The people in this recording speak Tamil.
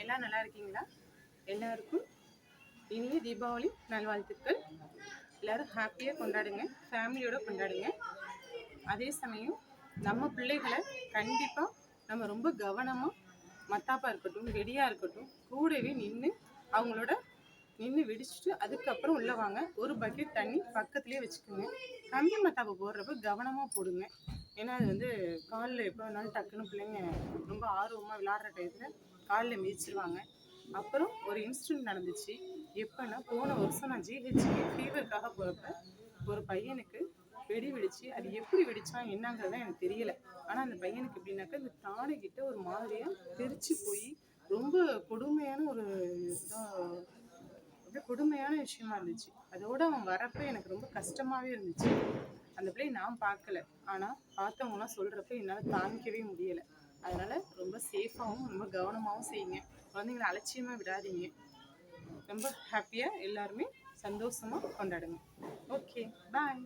எல்லாம் நல்லா இருக்கீங்களா? எல்லாருக்கும் இனிய தீபாவளி நல்வாழ்த்துக்கள். எல்லாரும் ஹாப்பியாக கொண்டாடுங்க, ஃபேமிலியோட கொண்டாடுங்க. அதே சமயம் நம்ம பிள்ளைகளை கண்டிப்பாக நம்ம ரொம்ப கவனமாக மத்தாப்பாக இருக்கட்டும், வெடியாக இருக்கட்டும், கூடவே அவங்களோட நின்று வெடிச்சுட்டு அதுக்கப்புறம் உள்ள வாங்க. ஒரு பக்கெட் தண்ணி பக்கத்துலேயே வச்சுக்கோங்க. கம்பி மத்தாப்பை போடுறப்ப கவனமாக போடுங்க. ஏன்னா அது வந்து காலில் எப்போ வேணாலும் டக்குன்னு பிள்ளைங்க ரொம்ப ஆர்வமாக விளாட்ற டயத்தில் காலில் மிதிச்சிருவாங்க. அப்புறம் ஒரு இன்சிடென்ட் நடந்துச்சு. எப்போன்னா போன வருஷம் நான் ஜிஹெச்க்கு ஃபீவருக்காக போகிறப்ப ஒரு பையனுக்கு வெடி வெடிச்சு. அது எப்படி வெடிச்சான் என்னங்கிறது எனக்கு தெரியல. ஆனால் அந்த பையனுக்கு எப்படின்னாக்கா இந்த தாடைக்கிட்ட ஒரு மாதிரியாக தெரிச்சு போய் ரொம்ப கொடுமையான ஒரு இதாக கொடுமையான விஷயமா இருந்துச்சு. அதோட அவன் வரப்ப எனக்கு ரொம்ப கஷ்டமாகவே இருந்துச்சு. அந்த பிள்ளையை நான் பார்க்கல, ஆனால் பார்த்தவங்களாம் சொல்கிறப்ப என்னால் தாங்கிக்கவே முடியலை. அதனால் ரொம்ப சேஃபாகவும் ரொம்ப கவனமாகவும் செய்யுங்க. குழந்தைங்களை அலட்சியமாக விடாதீங்க. ரொம்ப ஹாப்பியாக எல்லாருமே சந்தோஷமாக கொண்டாடுங்க. ஓகே, பாய்.